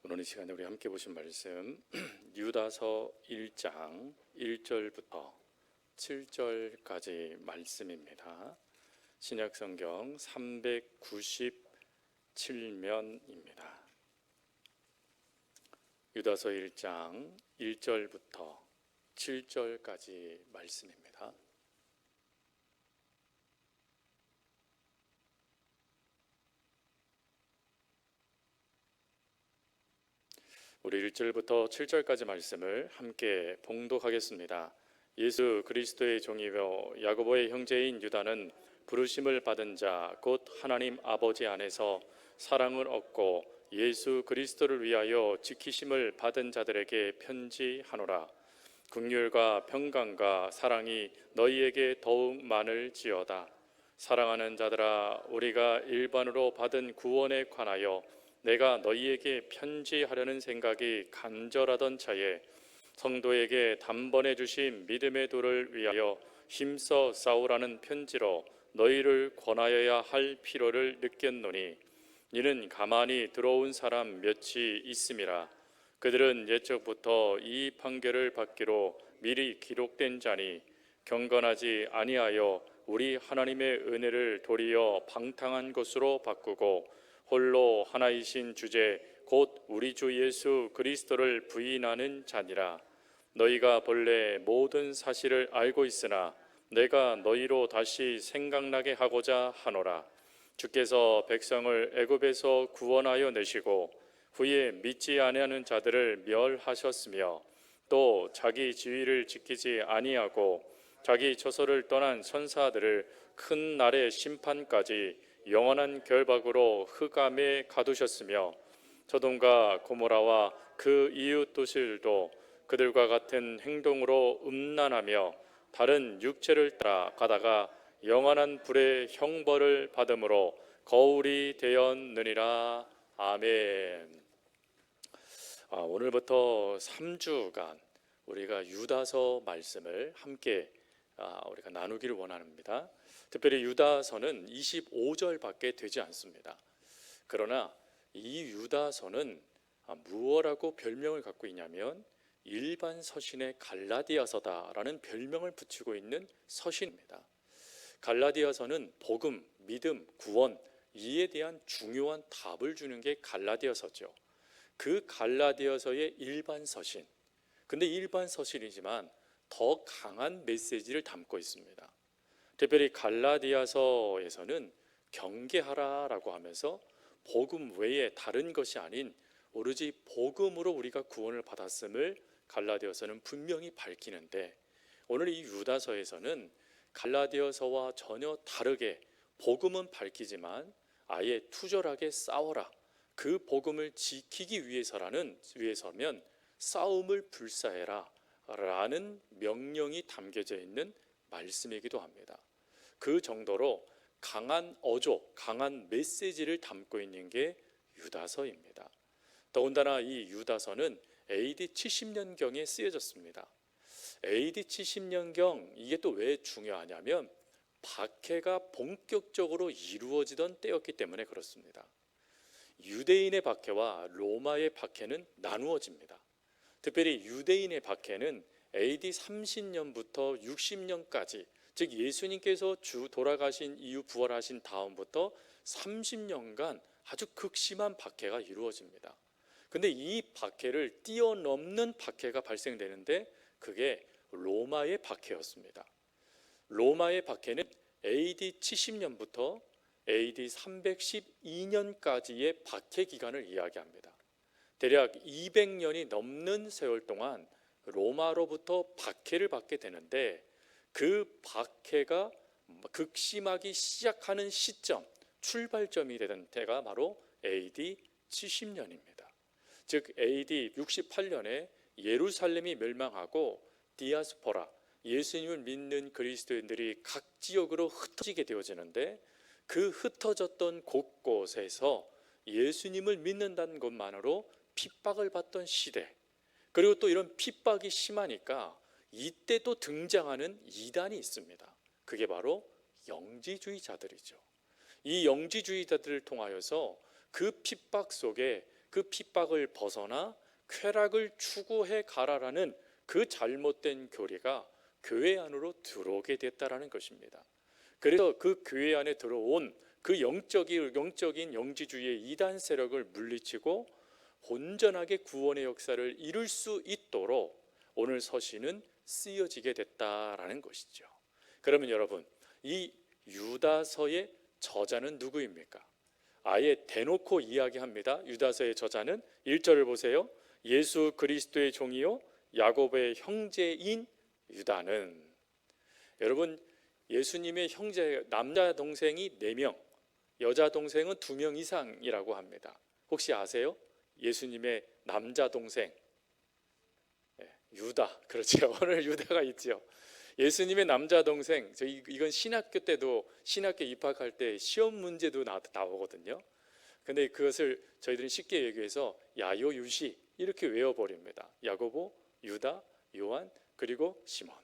오늘 이 시간에 우리 함께 보신 말씀 유다서 1장 1절부터 7절까지 말씀입니다. 신약성경 397면입니다. 유다서 1장 1절부터 7절까지 말씀입니다. 우리 1절부터 7절까지 말씀을 함께 봉독하겠습니다. 예수 그리스도의 종이며 야고보의 형제인 유다는 부르심을 받은 자 곧 하나님 아버지 안에서 사랑을 얻고 예수 그리스도를 위하여 지키심을 받은 자들에게 편지하노라. 긍휼과 평강과 사랑이 너희에게 더욱 많을지어다. 사랑하는 자들아, 우리가 일반으로 받은 구원에 관하여 내가 너희에게 편지하려는 생각이 간절하던 차에 성도에게 단번에 주신 믿음의 도를 위하여 힘써 싸우라는 편지로 너희를 권하여야 할 필요를 느꼈노니 이는 가만히 들어온 사람 몇이 있음이라. 그들은 옛적부터 이 판결을 받기로 미리 기록된 자니 경건하지 아니하여 우리 하나님의 은혜를 도리어 방탕한 것으로 바꾸고 홀로 하나이신 주제 곧 우리 주 예수 그리스도를 부인하는 자니라. 너희가 본래 모든 사실을 알고 있으나 내가 너희로 다시 생각나게 하고자 하노라. 주께서 백성을 애굽에서 구원하여 내시고 후에 믿지 아니하는 자들을 멸하셨으며 또 자기 지위를 지키지 아니하고 자기 처소를 떠난 선사들을 큰 날의 심판까지 영원한 결박으로 흑암에 가두셨으며 소돔과 고모라와 그 이웃 도시들도 그들과 같은 행동으로 음란하며 다른 육체를 따라 가다가 영원한 불의 형벌을 받음으로 거울이 되었느니라. 아멘. 오늘부터 3주간 우리가 유다서 말씀을 함께 우리가 나누기를 원합니다. 특별히 유다서는 25절밖에 되지 않습니다. 그러나 이 유다서는 무엇이라고 별명을 갖고 있냐면 일반 서신의 갈라디아서다라는 별명을 붙이고 있는 서신입니다. 갈라디아서는 복음, 믿음, 구원 이에 대한 중요한 답을 주는 게 갈라디아서죠. 그 갈라디아서의 일반 서신, 근데 일반 서신이지만 더 강한 메시지를 담고 있습니다. 특별히 갈라디아서에서는 경계하라라고 하면서 복음 외에 다른 것이 아닌 오로지 복음으로 우리가 구원을 받았음을 갈라디아서는 분명히 밝히는데, 오늘 이 유다서에서는 갈라디아서와 전혀 다르게 복음은 밝히지만 아예 투절하게 싸워라, 그 복음을 지키기 위해서면 싸움을 불사해라 라는 명령이 담겨져 있는 말씀이기도 합니다. 그 정도로 강한 어조, 강한 메시지를 담고 있는 게 유다서입니다. 더군다나 이 유다서는 AD 70년경에 쓰여졌습니다. AD 70년경, 이게 또 왜 중요하냐면 박해가 본격적으로 이루어지던 때였기 때문에 그렇습니다. 유대인의 박해와 로마의 박해는 나누어집니다. 특별히 유대인의 박해는 AD 30년부터 60년까지, 즉 예수님께서 돌아가신 이후 부활하신 다음부터 30년간 아주 극심한 박해가 이루어집니다. 근데 이 박해를 뛰어넘는 박해가 발생되는데 그게 로마의 박해였습니다. 로마의 박해는 AD 70년부터 AD 312년까지의 박해 기간을 이야기합니다. 대략 200년이 넘는 세월 동안 로마로부터 박해를 받게 되는데, 그 박해가 극심하기 시작하는 시점, 출발점이 되던 때가 바로 AD 70년입니다. 즉 AD 68년에 예루살렘이 멸망하고 디아스포라, 예수님을 믿는 그리스도인들이 각 지역으로 흩어지게 되어지는데, 그 흩어졌던 곳곳에서 예수님을 믿는다는 것만으로 핍박을 받던 시대, 그리고 또 이런 핍박이 심하니까 이때 또 등장하는 이단이 있습니다. 그게 바로 영지주의자들이죠. 이 영지주의자들을 통하여서 그 핍박 속에 그 핍박을 벗어나 쾌락을 추구해 가라라는 그 잘못된 교리가 교회 안으로 들어오게 됐다라는 것입니다. 그래서 그 교회 안에 들어온 그 영적인 영지주의의 이단 세력을 물리치고 온전하게 구원의 역사를 이룰 수 있도록 오늘 서신은 쓰여지게 됐다라는 것이죠. 그러면 여러분, 이 유다서의 저자는 누구입니까? 아예 대놓고 이야기합니다. 유다서의 저자는 1절을 보세요. 예수 그리스도의 종이요 야곱의 형제인 유다는. 여러분, 예수님의 형제 남자 동생이 4명, 여자 동생은 2명 이상이라고 합니다. 혹시 아세요? 예수님의 남자 동생 유다, 그렇죠. 오늘 유다가 있죠. 예수님의 남자 동생, 이건 신학교 때도 신학교 입학할 때 시험 문제도 나오거든요. 근데 그것을 저희들은 쉽게 얘기해서 야요유시 이렇게 외워버립니다. 야고보, 유다, 요한, 그리고 시몬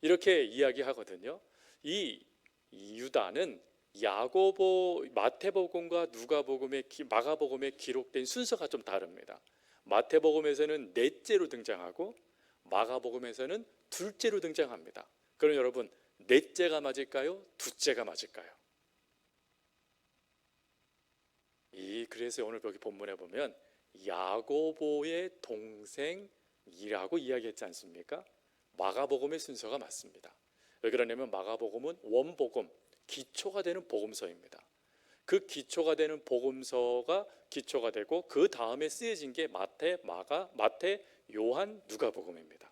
이렇게 이야기하거든요. 이 유다는 야고보, 마태복음과 누가복음의 마가복음에 기록된 순서가 좀 다릅니다. 마태복음에서는 넷째로 등장하고 마가복음에서는 둘째로 등장합니다. 그럼 여러분, 넷째가 맞을까요? 둘째가 맞을까요? 그래서 오늘 여기 본문에 보면 야고보의 동생이라고 이야기했지 않습니까? 마가복음의 순서가 맞습니다. 왜 그러냐면 마가복음은 원복음, 기초가 되는 복음서입니다. 그 기초가 되는 복음서가 기초가 되고 그 다음에 쓰여진 게 마태, 요한, 누가복음입니다.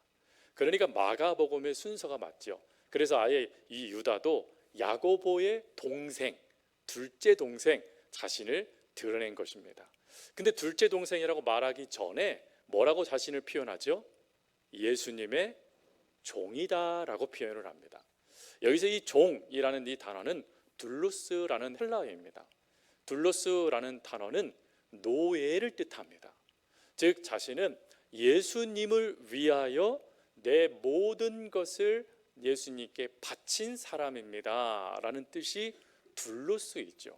그러니까 마가복음의 순서가 맞죠. 그래서 아예 이 유다도 야고보의 동생, 둘째 동생 자신을 드러낸 것입니다. 근데 둘째 동생이라고 말하기 전에 뭐라고 자신을 표현하죠? 예수님의 종이다라고 표현을 합니다. 여기서 이 종이라는 이 단어는 둘로스라는 헬라어입니다. 둘로스라는 단어는 노예를 뜻합니다. 즉 자신은 예수님을 위하여 내 모든 것을 예수님께 바친 사람입니다 라는 뜻이 둘로스이죠.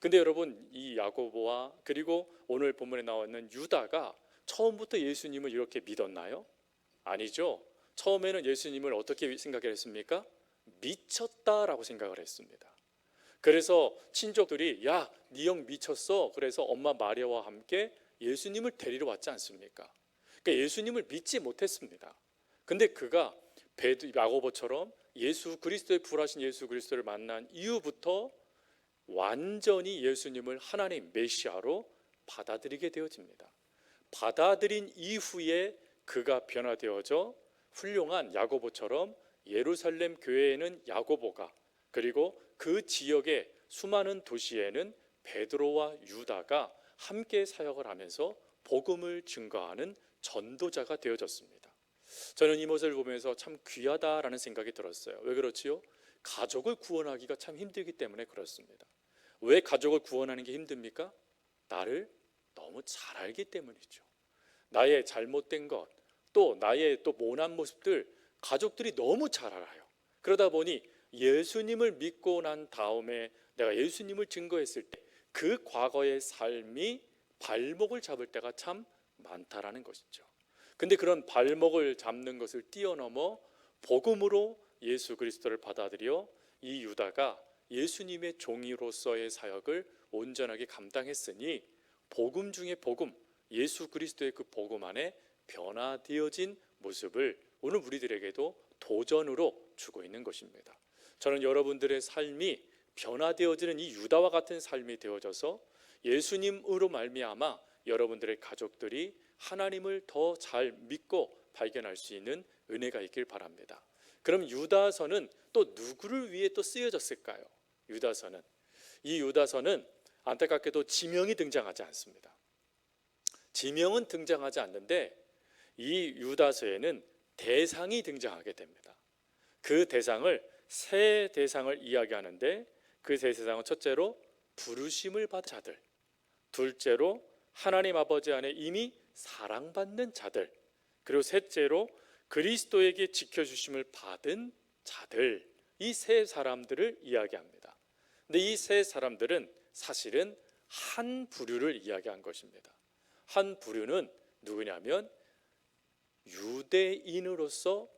근데 여러분, 이 야고보와 그리고 오늘 본문에 나와 있는 유다가 처음부터 예수님을 이렇게 믿었나요? 아니죠. 처음에는 예수님을 어떻게 생각했습니까? 미쳤다라고 생각을 했습니다. 그래서 친족들이 야, 네 형 미쳤어. 그래서 엄마 마리아와 함께 예수님을 데리러 왔지 않습니까? 그러니까 예수님을 믿지 못했습니다. 근데 그가 야고보처럼 예수 그리스도의 부활하신 예수 그리스도를 만난 이후부터 완전히 예수님을 하나님 메시아로 받아들이게 되어집니다. 받아들인 이후에 그가 변화되어져 훌륭한 야고보처럼 예루살렘 교회에는 야고보가, 그리고 그 지역의 수많은 도시에는 베드로와 유다가 함께 사역을 하면서 복음을 증거하는 전도자가 되어졌습니다. 저는 이 모습을 보면서 참 귀하다라는 생각이 들었어요. 왜 그렇지요? 가족을 구원하기가 참 힘들기 때문에 그렇습니다. 왜 가족을 구원하는 게 힘듭니까? 나를 너무 잘 알기 때문이죠. 나의 잘못된 것, 또 나의 또 모난 모습들 가족들이 너무 잘 알아요. 그러다 보니 예수님을 믿고 난 다음에 내가 예수님을 증거했을 때 그 과거의 삶이 발목을 잡을 때가 참 많다라는 것이죠. 근데 그런 발목을 잡는 것을 뛰어넘어 복음으로 예수 그리스도를 받아들여 이 유다가 예수님의 종이로서의 사역을 온전하게 감당했으니 복음 중에 복음, 예수 그리스도의 그 복음 안에 변화되어진 모습을 오늘 우리들에게도 도전으로 주고 있는 것입니다. 저는 여러분들의 삶이 변화되어지는 이 유다와 같은 삶이 되어져서 예수님으로 말미암아 여러분들의 가족들이 하나님을 더 잘 믿고 발견할 수 있는 은혜가 있길 바랍니다. 그럼 유다서는 또 누구를 위해 또 쓰여졌을까요? 이 유다서는 안타깝게도 지명이 등장하지 않습니다. 지명은 등장하지 않는데 이 유다서에는 대상이 등장하게 됩니다. 그 대상을 세 대상을 이야기하는데 그 세 대상은 첫째로 부르심을 받은 자들, 둘째로 하나님 아버지 안에 이미 사랑받는 자들, 그리고 셋째로 그리스도에게 지켜주심을 받은 자들, 이 세 사람들을 이야기합니다. 근데 이 세 사람들은 사실은 한 부류를 이야기한 것입니다. 한 부류는 누구냐면 유대인으로서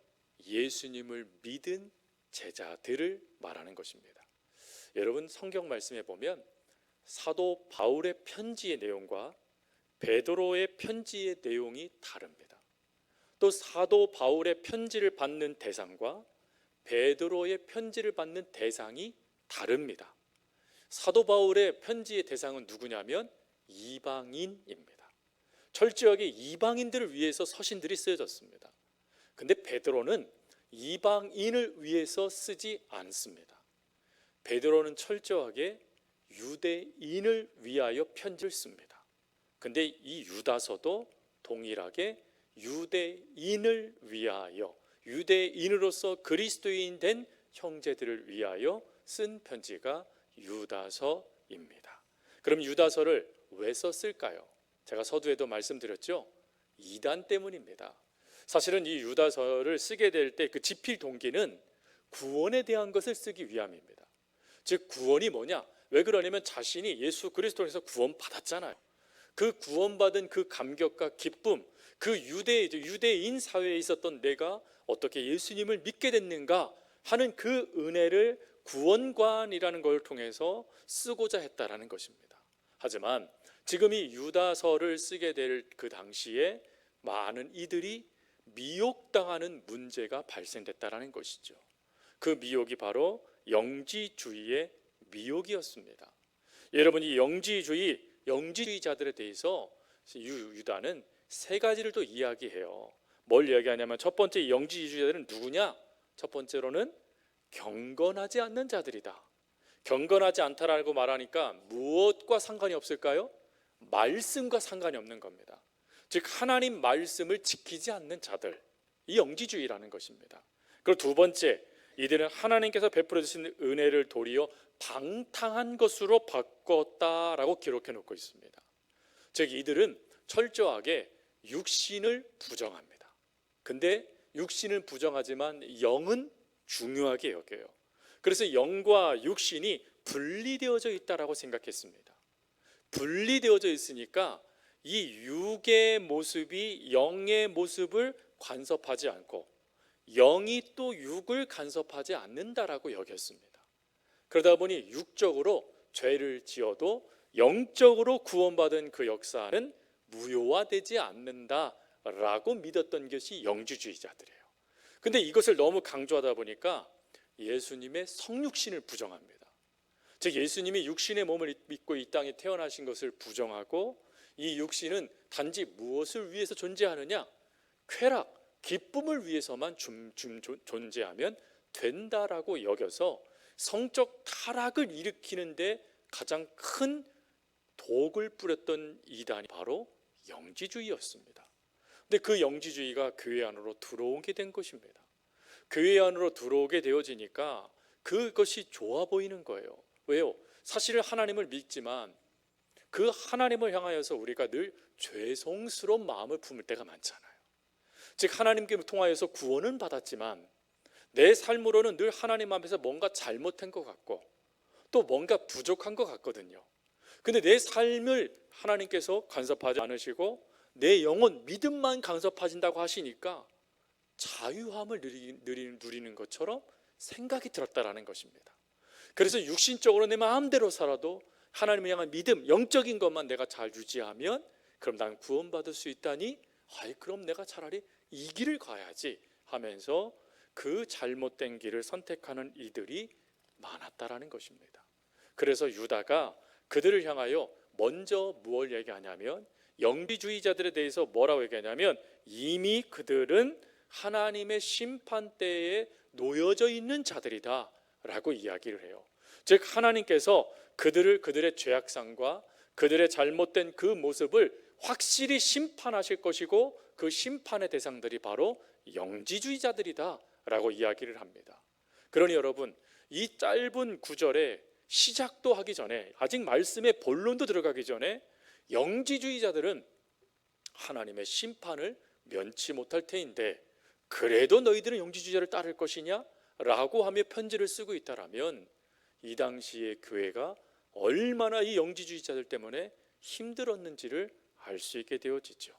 예수님을 믿은 제자들을 말하는 것입니다. 여러분, 성경 말씀에 보면 사도 바울의 편지의 내용과 베드로의 편지의 내용이 다릅니다. 또 사도 바울의 편지를 받는 대상과 베드로의 편지를 받는 대상이 다릅니다. 사도 바울의 편지의 대상은 누구냐면 이방인입니다. 철저하게 이방인들을 위해서 서신들이 쓰여졌습니다. 근데 베드로는 이방인을 위해서 쓰지 않습니다. 베드로는 철저하게 유대인을 위하여 편지를 씁니다. 근데 이 유다서도 동일하게 유대인을 위하여, 유대인으로서 그리스도인 된 형제들을 위하여 쓴 편지가 유다서입니다. 그럼 유다서를 왜 썼을까요? 제가 서두에도 말씀드렸죠. 이단 때문입니다. 사실은 이 유다서를 쓰게 될 때 그 집필 동기는 구원에 대한 것을 쓰기 위함입니다. 즉 구원이 뭐냐? 왜 그러냐면 자신이 예수 그리스도에서 구원받았잖아요. 그 구원받은 그 감격과 기쁨, 그 유대인 사회에 있었던 내가 어떻게 예수님을 믿게 됐는가 하는 그 은혜를 구원관이라는 걸 통해서 쓰고자 했다라는 것입니다. 하지만 지금 이 유다서를 쓰게 될 그 당시에 많은 이들이 미혹당하는 문제가 발생됐다라는 것이죠. 그 미혹이 바로 영지주의의 미혹이었습니다. 여러분, 이 영지주의자들에 대해서 유다는 세 가지를 또 이야기해요. 뭘 이야기하냐면 첫 번째, 영지주의자들은 누구냐? 첫 번째로는 경건하지 않는 자들이다. 경건하지 않다라고 말하니까 무엇과 상관이 없을까요? 말씀과 상관이 없는 겁니다. 즉 하나님 말씀을 지키지 않는 자들, 이 영지주의라는 것입니다. 그리고 두 번째, 이들은 하나님께서 베풀어 주신 은혜를 도리어 방탕한 것으로 바꿨다라고 기록해 놓고 있습니다. 즉 이들은 철저하게 육신을 부정합니다. 근데 육신을 부정하지만 영은 중요하게 여겨요. 그래서 영과 육신이 분리되어져 있다라고 생각했습니다. 분리되어져 있으니까 이 육의 모습이 영의 모습을 간섭하지 않고 영이 또 육을 간섭하지 않는다라고 여겼습니다. 그러다 보니 육적으로 죄를 지어도 영적으로 구원받은 그 역사는 무효화되지 않는다라고 믿었던 것이 영지주의자들이에요. 근데 이것을 너무 강조하다 보니까 예수님의 성육신을 부정합니다. 즉 예수님이 육신의 몸을 입고 이 땅에 태어나신 것을 부정하고 이 육신은 단지 무엇을 위해서 존재하느냐? 쾌락, 기쁨을 위해서만 존재하면 된다라고 여겨서 성적 타락을 일으키는데 가장 큰 독을 뿌렸던 이단이 바로 영지주의였습니다. 근데 그 영지주의가 교회 안으로 들어오게 된 것입니다. 교회 안으로 들어오게 되어지니까 그것이 좋아 보이는 거예요. 왜요? 사실 하나님을 믿지만 그 하나님을 향하여서 우리가 늘 죄송스러운 마음을 품을 때가 많잖아요. 즉 하나님께 통하여서 구원은 받았지만 내 삶으로는 늘 하나님 앞에서 뭔가 잘못한 것 같고 또 뭔가 부족한 것 같거든요. 근데 내 삶을 하나님께서 간섭하지 않으시고 내 영혼 믿음만 간섭하신다고 하시니까 자유함을 누리는 것처럼 생각이 들었다라는 것입니다. 그래서 육신적으로 내 마음대로 살아도 하나님을 향한 믿음, 영적인 것만 내가 잘 유지하면 그럼 난 구원받을 수 있다니, 그럼 내가 차라리 이 길을 가야지 하면서 그 잘못된 길을 선택하는 이들이 많았다라는 것입니다. 그래서 유다가 그들을 향하여 먼저 무엇을 얘기하냐면 영지주의자들에 대해서 뭐라고 얘기하냐면 이미 그들은 하나님의 심판대에 놓여져 있는 자들이다 라고 이야기를 해요. 즉 하나님께서 그들의 죄악상과 그들의 잘못된 그 모습을 확실히 심판하실 것이고 그 심판의 대상들이 바로 영지주의자들이다 라고 이야기를 합니다. 그러니 여러분, 이 짧은 구절에 시작도 하기 전에, 아직 말씀의 본론도 들어가기 전에 영지주의자들은 하나님의 심판을 면치 못할 테인데 그래도 너희들은 영지주의자를 따를 것이냐? 라고 하며 편지를 쓰고 있다라면 이 당시의 교회가 얼마나 이 영지주의자들 때문에 힘들었는지를 알 수 있게 되어지죠.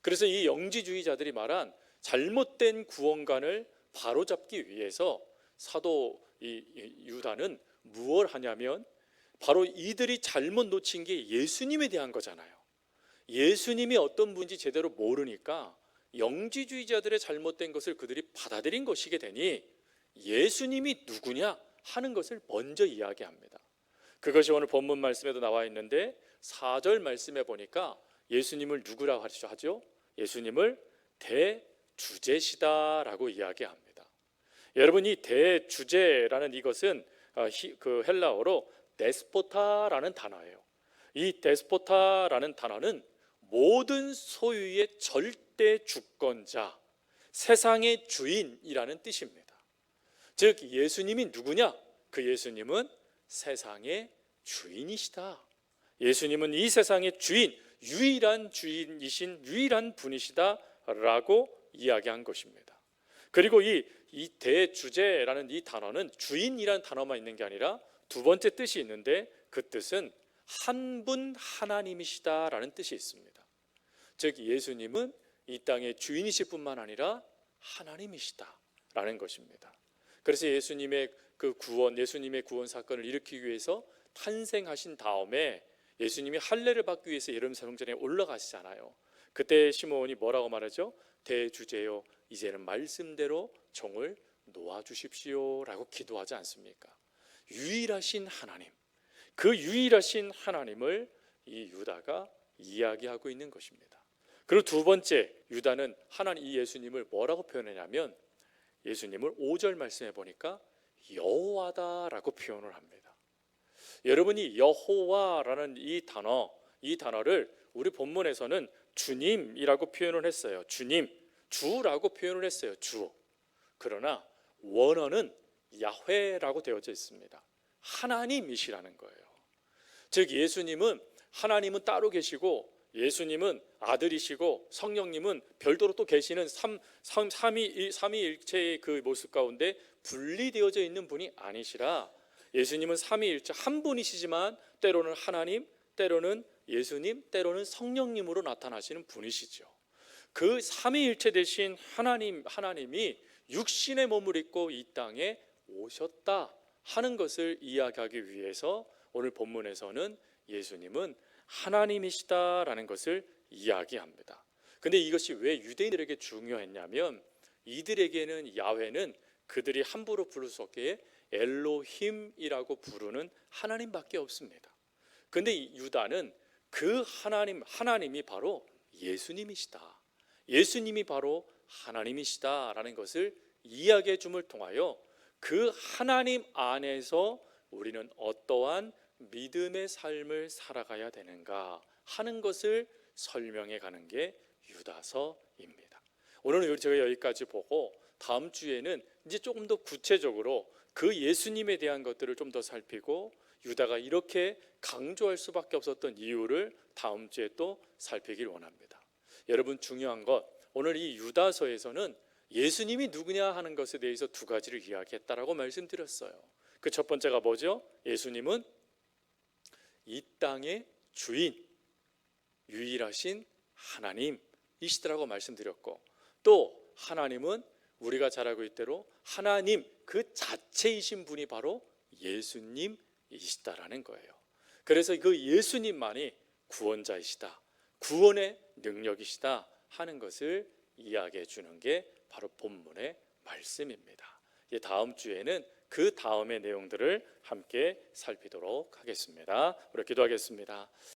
그래서 이 영지주의자들이 말한 잘못된 구원관을 바로잡기 위해서 사도 유다는 무엇을 하냐면 바로 이들이 잘못 놓친 게 예수님에 대한 거잖아요. 예수님이 어떤 분인지 제대로 모르니까 영지주의자들의 잘못된 것을 그들이 받아들인 것이게 되니 예수님이 누구냐 하는 것을 먼저 이야기합니다. 그것이 오늘 본문 말씀에도 나와 있는데 4절 말씀에 보니까 예수님을 누구라고 하죠? 예수님을 대주제시다라고 이야기합니다. 여러분, 이 대주제라는 이것은 그 헬라어로 데스포타라는 단어예요. 이 데스포타라는 단어는 모든 소유의 절대 주권자, 세상의 주인이라는 뜻입니다. 즉 예수님이 누구냐? 그 예수님은 세상의 주인이시다. 예수님은 이 세상의 주인, 유일한 주인이신 유일한 분이시다라고 이야기한 것입니다. 그리고 이 대주제라는 이 단어는 주인이라는 단어만 있는 게 아니라 두 번째 뜻이 있는데 그 뜻은 한 분 하나님이시다라는 뜻이 있습니다. 즉 예수님은 이 땅의 주인이실 뿐만 아니라 하나님이시다라는 것입니다. 그래서 예수님의 구원 사건을 일으키기 위해서 탄생하신 다음에 예수님이 할례를 받기 위해서 예루살렘 성전에 올라가시잖아요. 그때 시므온이 뭐라고 말하죠? 대주제요, 이제는 말씀대로 종을 놓아주십시오라고 기도하지 않습니까? 유일하신 하나님, 그 유일하신 하나님을 이 유다가 이야기하고 있는 것입니다. 그리고 두 번째, 유다는 하나님 이 예수님을 뭐라고 표현하냐면 예수님을 5절 말씀해 보니까 여호와다라고 표현을 합니다. 여러분이 여호와라는 이 단어를 우리 본문에서는 주님이라고 표현을 했어요. 주님, 주라고 표현을 했어요. 주. 그러나 원어는 야훼라고 되어져 있습니다. 하나님이시라는 거예요. 즉 하나님은 따로 계시고 예수님은 아들이시고 성령님은 별도로 또 계시는 삼위일체의 그 모습 가운데 분리되어져 있는 분이 아니시라 예수님은 삼위일체 한 분이시지만 때로는 하나님, 때로는 예수님, 때로는 성령님으로 나타나시는 분이시죠. 그 삼위일체 되신 하나님이 육신의 몸을 입고 이 땅에 오셨다 하는 것을 이야기하기 위해서 오늘 본문에서는 예수님은 하나님이시다라는 것을 이야기합니다. 근데 이것이 왜 유대인들에게 중요했냐면 이들에게는 야훼는 그들이 함부로 부를 수 없게 엘로힘이라고 부르는 하나님밖에 없습니다. 근데 유다는 그 하나님이 바로 예수님이시다, 예수님이 바로 하나님이시다라는 것을 이야기해 줌을 통하여 그 하나님 안에서 우리는 어떠한 믿음의 삶을 살아가야 되는가 하는 것을 설명해 가는 게 유다서입니다. 오늘은 제가 여기까지 보고 다음 주에는 이제 조금 더 구체적으로 그 예수님에 대한 것들을 좀 더 살피고 유다가 이렇게 강조할 수밖에 없었던 이유를 다음 주에 또 살피길 원합니다. 여러분, 중요한 것, 오늘 이 유다서에서는 예수님이 누구냐 하는 것에 대해서 두 가지를 이야기했다라고 말씀드렸어요. 그 첫 번째가 뭐죠? 예수님은 이 땅의 주인, 유일하신 하나님이시더라고 말씀드렸고, 또 하나님은 우리가 잘 알고 있대로 하나님 그 자체이신 분이 바로 예수님이시다라는 거예요. 그래서 그 예수님만이 구원자이시다, 구원의 능력이시다 하는 것을 이야기해 주는 게 바로 본문의 말씀입니다. 다음 주에는 그 다음의 내용들을 함께 살피도록 하겠습니다. 우리 기도하겠습니다.